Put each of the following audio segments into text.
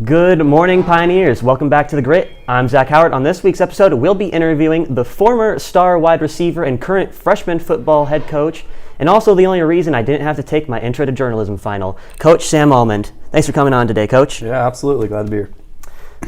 Good morning, Pioneers. Welcome back to The Grit. I'm Zach Howard. On this week's episode, we'll be interviewing the former star wide receiver and current freshman football head coach, and also the only reason I didn't have to take my intro to journalism final, Coach Sam Almond. Thanks for coming on today, Coach. Yeah, absolutely. Glad to be here.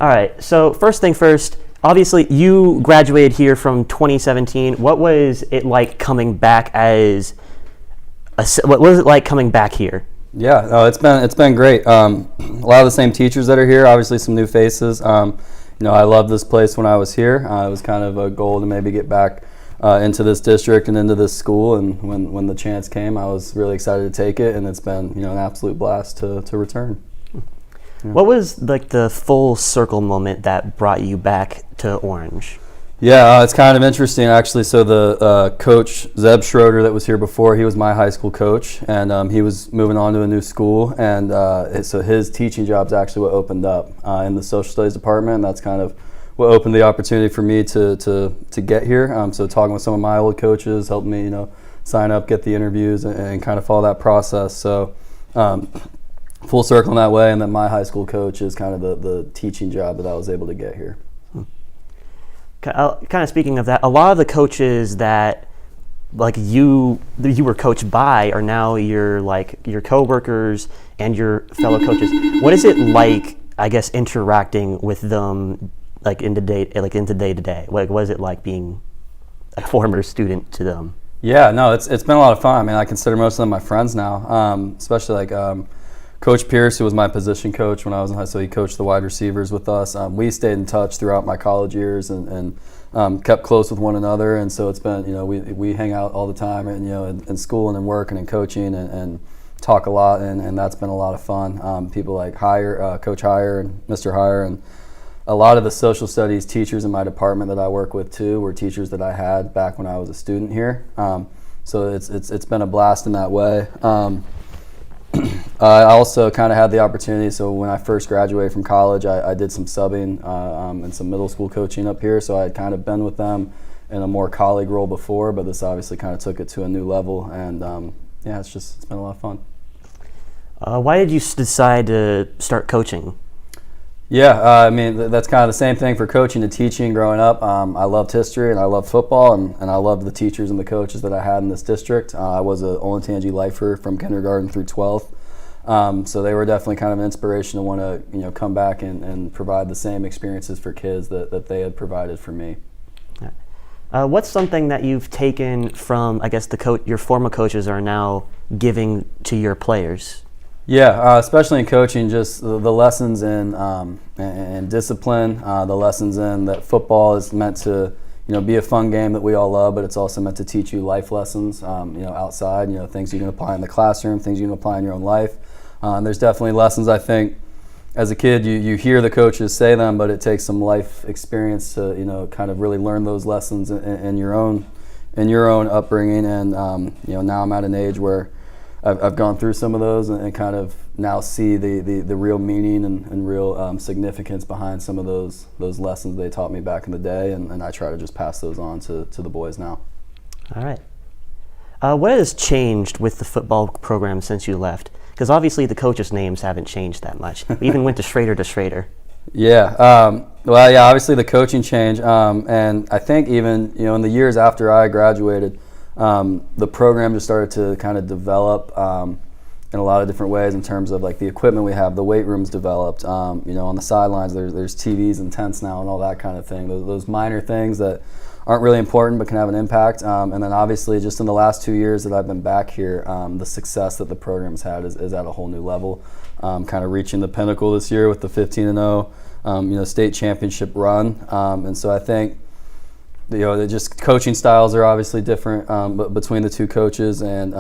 All right, so first thing first, obviously you graduated here from 2017. What was it like coming back what was it like coming back here? Yeah, no, it's been great. A lot of the same teachers that are here, obviously some new faces. I loved this place when I was here. It was kind of a goal to maybe get back into this district and into this school, and when the chance came, I was really excited to take it, and it's been an absolute blast to return. Yeah. What was like the full circle moment that brought you back to Orange? Yeah, it's kind of interesting actually. So the coach Zeb Schroeder that was here before, he was my high school coach, and he was moving on to a new school, and so his teaching job's actually what opened up in the social studies department. And that's kind of what opened the opportunity for me to get here. So talking with some of my old coaches helped me, sign up, get the interviews, and kind of follow that process. So full circle in that way, and then my high school coach is kind of the teaching job that I was able to get here. Kind of speaking of that, a lot of the coaches that you were coached by are now your coworkers and your fellow coaches. What is it like, I guess, interacting with them into day to day? What is it like being a former student to them? Yeah, no, it's been a lot of fun. I mean, I consider most of them my friends now, especially Coach Pierce, who was my position coach when I was in high school. He coached the wide receivers with us. We stayed in touch throughout my college years and kept close with one another. And so it's been, we hang out all the time, and in school and in work and in coaching and talk a lot, and that's been a lot of fun. People like Coach Hire and Mr. Hire, and a lot of the social studies teachers in my department that I work with too were teachers that I had back when I was a student here. So it's been a blast in that way. I also kind of had the opportunity, so when I first graduated from college, I did some subbing and some middle school coaching up here, so I had kind of been with them in a more colleague role before, but this obviously kind of took it to a new level, and it's been a lot of fun. Why did you decide to start coaching? Yeah, I mean, that's kind of the same thing for coaching and teaching growing up. I loved history and I loved football, and I loved the teachers and the coaches that I had in this district. I was an Olentangy lifer from kindergarten through 12th, so they were definitely kind of an inspiration to want to come back and provide the same experiences for kids that they had provided for me. What's something that you've taken from, I guess, your former coaches are now giving to your players? Yeah, especially in coaching, just the lessons in discipline, the lessons in that football is meant to, be a fun game that we all love, but it's also meant to teach you life lessons, outside, things you can apply in the classroom, things you can apply in your own life. There's definitely lessons, I think, as a kid, you hear the coaches say them, but it takes some life experience to, kind of really learn those lessons in your own upbringing. And, now I'm at an age where I've gone through some of those and kind of now see the real meaning and real significance behind some of those lessons they taught me back in the day, and I try to just pass those on to the boys now. All right. What has changed with the football program since you left? Because obviously the coaches' names haven't changed that much. We even went to Schrader. Yeah. Obviously the coaching changed, and I think even in the years after I graduated, the program just started to kind of develop in a lot of different ways in terms of the equipment we have. The weight room's developed. On the sidelines, there's TVs and tents now and all that kind of thing. Those minor things that aren't really important but can have an impact. And then obviously just in the last 2 years that I've been back here, the success that the program's had is at a whole new level. Kind of reaching the pinnacle this year with the 15-0 state championship run. And so I think just coaching styles are obviously different but between the two coaches, and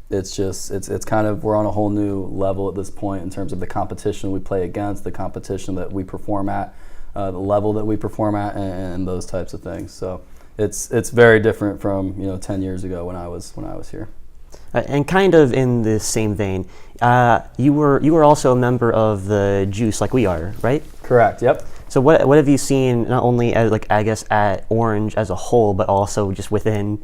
it's kind of, we're on a whole new level at this point in terms of the competition we play against, the competition that we perform at, the level that we perform at, and those types of things. So it's very different from 10 years ago when I was here. And kind of in the same vein, you were also a member of the Juice like we are, right? Correct. Yep. So what have you seen not only as I guess at Orange as a whole, but also just within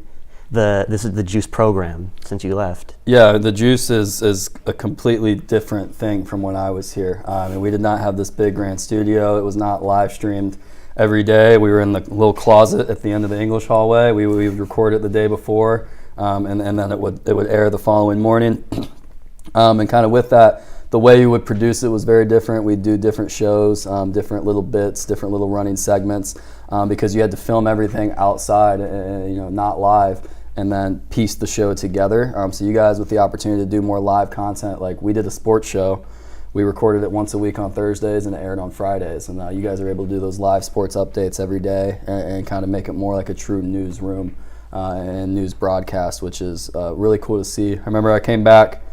this is the Juice program since you left. Yeah, the Juice is a completely different thing from when I was here. And we did not have this big grand studio. It was not live streamed every day. We were in the little closet at the end of the English hallway. We would record it the day before, and then it would air the following morning. And kind of with that, the way you would produce it was very different. We'd do different shows, different little bits, different little running segments, because you had to film everything outside, not live, and then piece the show together. So you guys with the opportunity to do more live content, like we did a sports show. We recorded it once a week on Thursdays and it aired on Fridays. And you guys are able to do those live sports updates every day and kind of make it more like a true newsroom and news broadcast, which is really cool to see. I remember I came back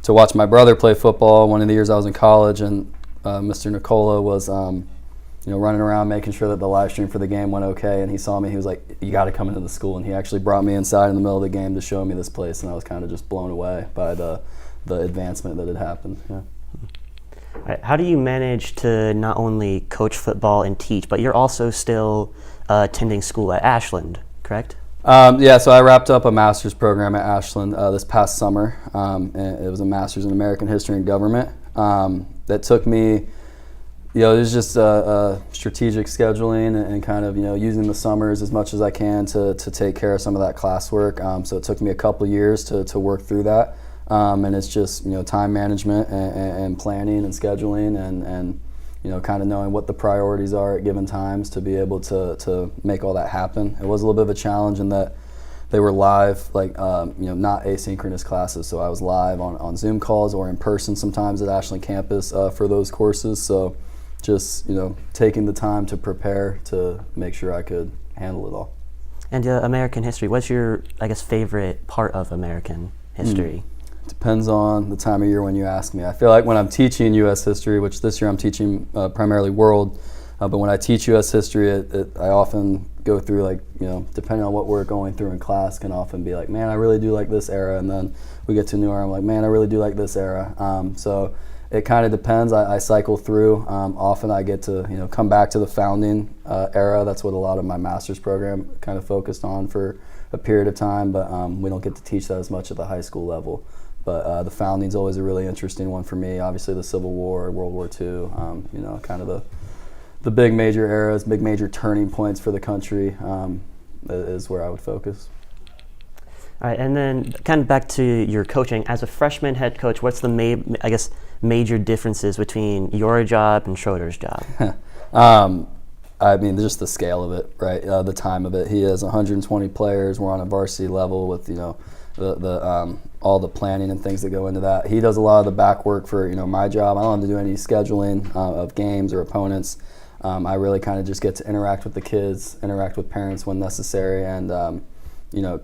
to watch my brother play football one of the years I was in college, and Mr. Nicola was running around making sure that the live stream for the game went okay, and he saw me. He was like, "You got to come into the school," and he actually brought me inside in the middle of the game to show me this place, and I was kind of just blown away by the advancement that had happened. Yeah. All right, how do you manage to not only coach football and teach, but you're also still attending school at Ashland, correct? So I wrapped up a master's program at Ashland this past summer. And it was a master's in American History and Government. That took me, it was just strategic scheduling and kind of, using the summers as much as I can to take care of some of that classwork. So it took me a couple years to work through that. And it's just, time management and planning and scheduling and kind of knowing what the priorities are at given times to be able to make all that happen. It was a little bit of a challenge in that they were live, not asynchronous classes. So I was live on Zoom calls or in person sometimes at Ashland campus for those courses. So just, taking the time to prepare to make sure I could handle it all. And American history, what's your, favorite part of American history? Depends on the time of year when you ask me. I feel like when I'm teaching U.S. history, which this year I'm teaching primarily world, but when I teach U.S. history, I often go through depending on what we're going through in class, can often be like, man, I really do like this era, and then we get to a new era, I'm like, man, I really do like this era. So it kind of depends. I cycle through. Often I get to come back to the founding era. That's what a lot of my master's program kind of focused on for a period of time, but we don't get to teach that as much at the high school level. But the founding's always a really interesting one for me. Obviously, the Civil War, World War II, kind of the big major eras, big major turning points for the country is where I would focus. All right, and then kind of back to your coaching. As a freshman head coach, what's the major differences between your job and Schroeder's job? Just the scale of it, right? The time of it. He has 120 players. We're on a varsity level with all the planning and things that go into that. He does a lot of the back work for my job. I don't have to do any scheduling of games or opponents. I really kind of just get to interact with the kids, interact with parents when necessary, and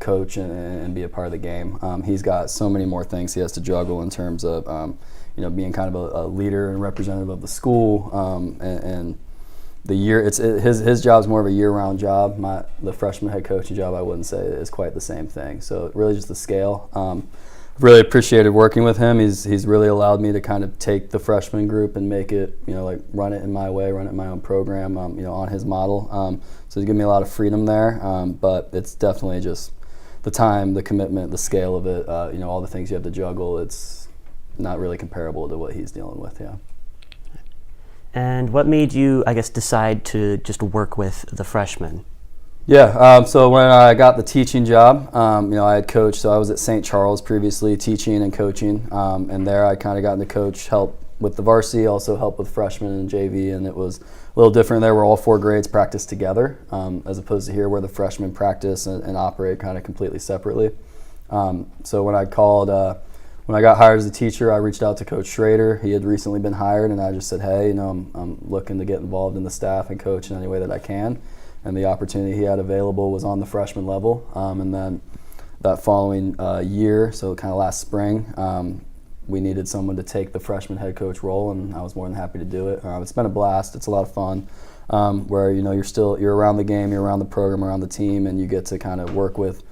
coach and be a part of the game. He's got so many more things he has to juggle in terms of being kind of a leader and representative of the school and the year. His job's more of a year-round job. The freshman head coaching job, I wouldn't say is quite the same thing. So really just the scale. I've really appreciated working with him. He's really allowed me to kind of take the freshman group and make it, run it in my way, run it in my own program, on his model. So he's given me a lot of freedom there. But it's definitely just the time, the commitment, the scale of it. All the things you have to juggle. It's not really comparable to what he's dealing with. Yeah. And what made you, decide to just work with the freshmen? Yeah, so when I got the teaching job, I had coached, so I was at St. Charles previously teaching and coaching, and there I kind of got to coach, help with the varsity, also help with freshmen and JV, and it was a little different there where all 4 grades practice together, as opposed to here where the freshmen practice and operate kind of completely separately. So when I got hired as a teacher, I reached out to Coach Schrader. He had recently been hired, and I just said, hey, I'm looking to get involved in the staff and coach in any way that I can. And the opportunity he had available was on the freshman level. And then that following year, so kind of last spring, we needed someone to take the freshman head coach role, and I was more than happy to do it. It's been a blast. It's a lot of fun. Where you're around the game, you're around the program, around the team, and you get to kind of work with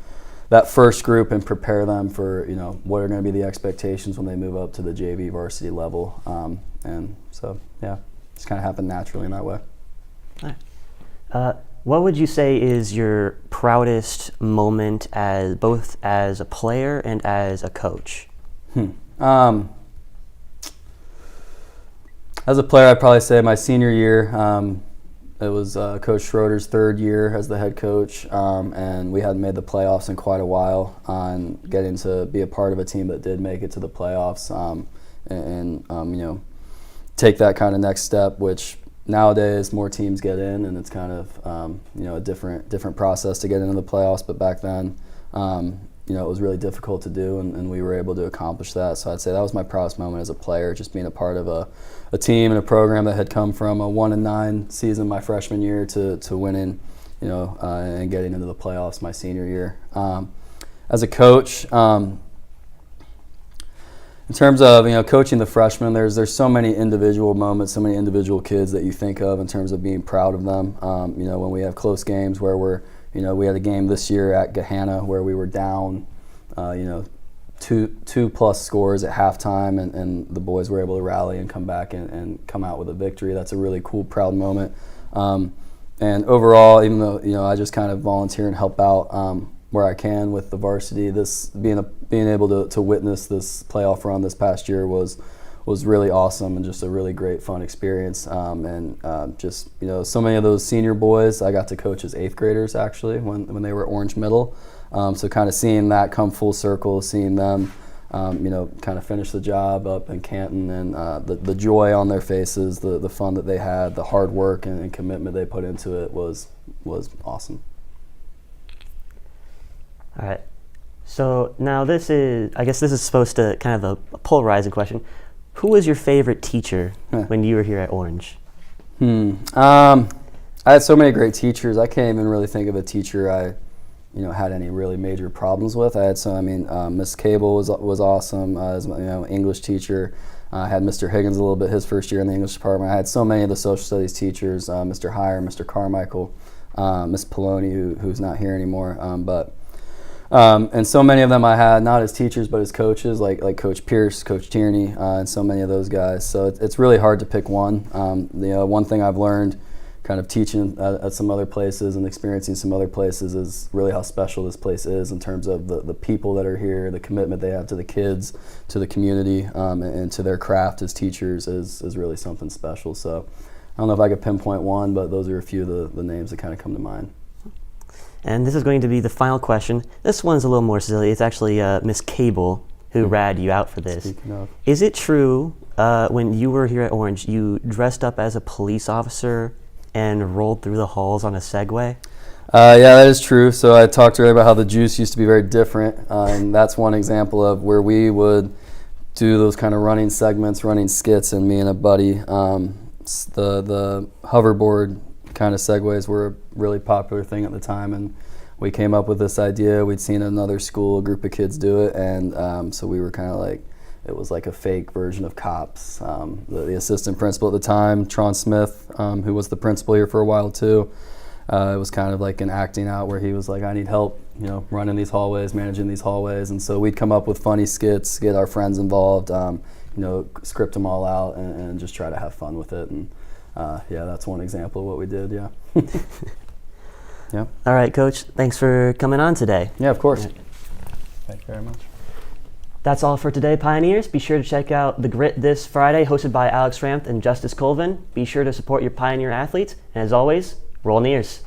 that first group and prepare them for what are going to be the expectations when they move up to the JV varsity level. And so yeah, just kind of happened naturally in that way. All right. What would you say is your proudest moment as both as a player and as a coach? As a player, I'd probably say my senior year. It was Coach Schroeder's third year as the head coach, and we hadn't made the playoffs in quite a while. And getting to be a part of a team that did make it to the playoffs, and take that kind of next step, which nowadays more teams get in, and it's kind of a different process to get into the playoffs. But back then, it was really difficult to do, and we were able to accomplish that. So I'd say that was my proudest moment as a player, just being a part of a team and a program that had come from a 1-9 season my freshman year to winning, and getting into the playoffs my senior year. As a coach, in terms of coaching the freshmen, there's so many individual moments, so many individual kids that you think of in terms of being proud of them. When we have close games where we had a game this year at Gahanna where we were down, two plus scores at halftime, and the boys were able to rally and come back and come out with a victory. That's a really cool, proud moment. And overall, even though I just kind of volunteer and help out where I can with the varsity, this being able to witness this playoff run this past year was really awesome and just a really great, fun experience. Just so many of those senior boys I got to coach as 8th graders actually when they were Orange Middle. So kind of seeing that come full circle, seeing them kind of finish the job up in Canton, and the joy on their faces, the fun that they had, the hard work and commitment they put into it was awesome. All right. So now this is supposed to kind of a polarizing question. Who was your favorite teacher when you were here at Orange? I had so many great teachers. I can't even really think of a teacher I had any really major problems with. I had Miss Cable was awesome as English teacher. I had Mr. Higgins a little bit his first year in the English department. I had so many of the social studies teachers, Mr. Heyer, Mr. Carmichael, Miss Poloni, who's not here anymore. And so many of them I had not as teachers but as coaches, like Coach Pierce, Coach Tierney, and so many of those guys. So it's really hard to pick one. One thing I've learned kind of teaching at some other places and experiencing some other places is really how special this place is in terms of the people that are here, the commitment they have to the kids, to the community, and to their craft as teachers is really something special. So I don't know if I could pinpoint one, but those are a few of the names that kind of come to mind. And this is going to be the final question. This one's a little more silly. It's actually Miss Cable who ratted you out for this. Speaking of. Is it true when you were here at Orange, you dressed up as a police officer and rolled through the halls on a Segway? Yeah, that is true. So I talked earlier about how the juice used to be very different, and that's one example of where we would do those kind of running segments, running skits, and me and a buddy, the hoverboard kind of Segways were a really popular thing at the time, and we came up with this idea. We'd seen another school, a group of kids do it, and so we were kind of like, it was like a fake version of Cops. The assistant principal at the time, Tron Smith, who was the principal here for a while too, it was kind of like an acting out where he was like, I need help, running these hallways, managing these hallways, and so we'd come up with funny skits, get our friends involved, script them all out, and just try to have fun with it. And that's one example of what we did. Yeah. Yeah. All right, Coach. Thanks for coming on today. Yeah, of course. Yeah. Thank you very much. That's all for today, Pioneers. Be sure to check out The Grit this Friday, hosted by Alex Ramth and Justice Colvin. Be sure to support your Pioneer athletes. And as always, roll Nears.